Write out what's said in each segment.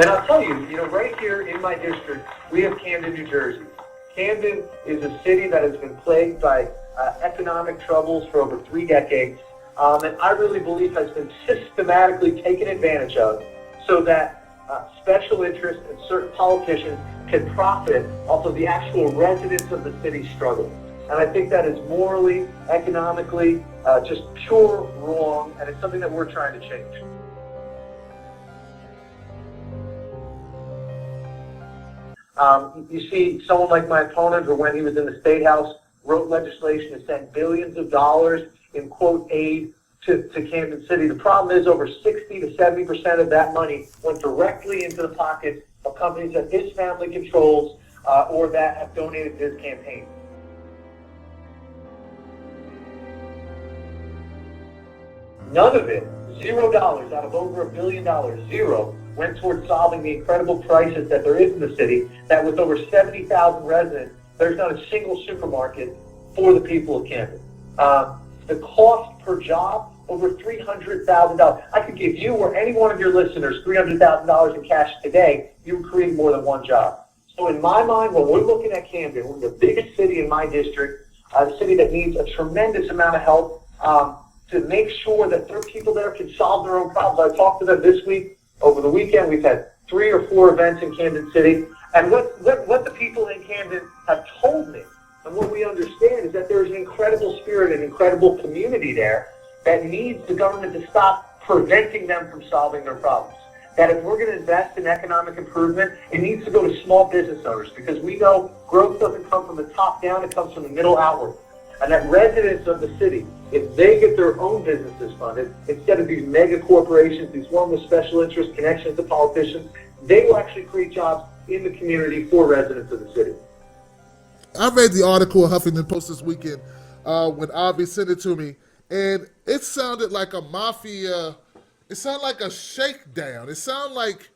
And I'll tell you, right here in my district, we have Camden, New Jersey. Camden is a city that has been plagued by economic troubles for over 3 decades, and I really believe has been systematically taken advantage of so that special interests and certain politicians can profit off of the actual residents of the city's struggle. And I think that is morally, economically, just pure wrong, and it's something that we're trying to change. You see, someone like my opponent, or when he was in the State House, wrote legislation to send billions of dollars in, quote, aid to Camden City. The problem is over 60 to 70% of that money went directly into the pockets of companies that his family controls or that have donated to his campaign. None of it, $0 out of over $1 billion, zero, went towards solving the incredible crisis that there is in the city, that with over 70,000 residents, there's not a single supermarket for the people of Camden. The cost per job, over $300,000. I could give you or any one of your listeners $300,000 in cash today, you would create more than one job. So in my mind, when we're looking at Camden, we're the biggest city in my district, a city that needs a tremendous amount of help to make sure that their people there can solve their own problems. I talked to them this week. Over the weekend, we've had 3 or 4 events in Camden City. And what the people in Camden have told me, and what we understand, is that there's an incredible spirit, an incredible community there that needs the government to stop preventing them from solving their problems. That if we're going to invest in economic improvement, it needs to go to small business owners, because we know growth doesn't come from the top down, it comes from the middle outward. And that residents of the city, if they get their own businesses funded, instead of these mega corporations, these ones with special interest connections to politicians, they will actually create jobs in the community for residents of the city. I read the article in Huffington Post this weekend when Avi sent it to me, and it sounded like a mafia, it sounded like a shakedown. It sounded like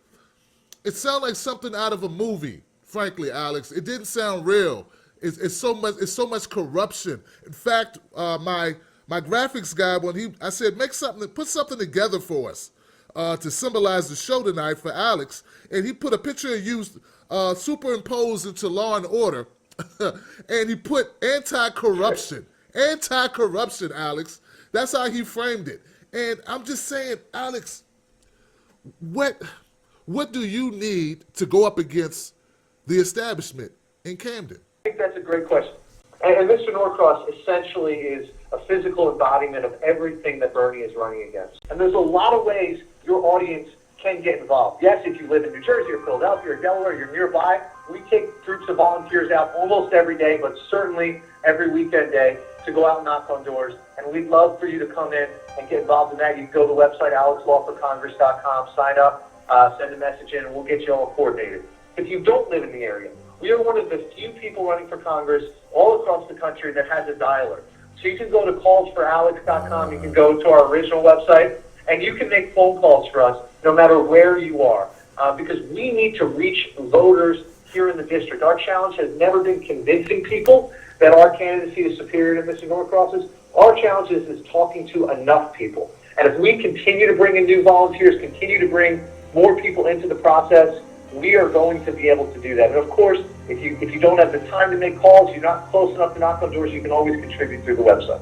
something out of a movie, frankly, Alex. It didn't sound real. It's so much corruption. In fact, my graphics guy, I said, put something together for us to symbolize the show tonight for Alex, and he put a picture of you superimposed into Law and Order, and he put anti-corruption, Alex. That's how he framed it. And I'm just saying, Alex, what do you need to go up against the establishment in Camden? I think that's a great question. And Mr. Norcross essentially is a physical embodiment of everything that Bernie is running against. And there's a lot of ways your audience can get involved. Yes, if you live in New Jersey or Philadelphia or Delaware, you're nearby, we take groups of volunteers out almost every day, but certainly every weekend day, to go out and knock on doors. And we'd love for you to come in and get involved in that. You can go to the website, alexlawforcongress.com, sign up, send a message in, and we'll get you all coordinated. If you don't live in the area, we are one of the few people running for Congress all across the country that has a dialer. So you can go to callsforalex.com, you can go to our original website, and you can make phone calls for us no matter where you are, because we need to reach voters here in the district. Our challenge has never been convincing people that our candidacy is superior to Mr. Norcross's. Our challenge is talking to enough people. And if we continue to bring in new volunteers, continue to bring more people into the process, we are going to be able to do that. And of course, if you don't have the time to make calls, you're not close enough to knock on doors, you can always contribute through the website.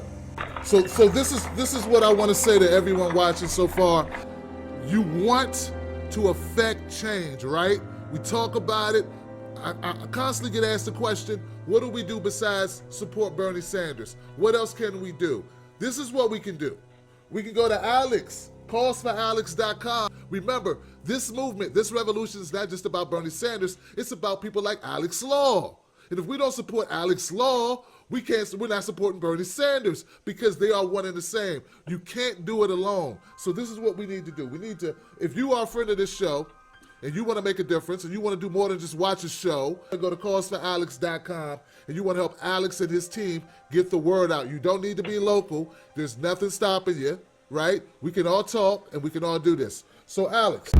So this is what I want to say to everyone watching so far. You want to affect change, right? We talk about it. I constantly get asked the question, what do we do besides support Bernie Sanders? What else can we do? This is what we can do. We can go to Alex, callsforalex.com. Remember, this movement, this revolution is not just about Bernie Sanders, it's about people like Alex Law. And if we don't support Alex Law, we're not supporting Bernie Sanders, because they are one and the same. You can't do it alone. So this is what we need to do. We need to, if you are a friend of this show, and you want to make a difference, and you want to do more than just watch a show, go to callsforalex.com, and you want to help Alex and his team get the word out. You don't need to be local. There's nothing stopping you, right? We can all talk, and we can all do this. So, Alex,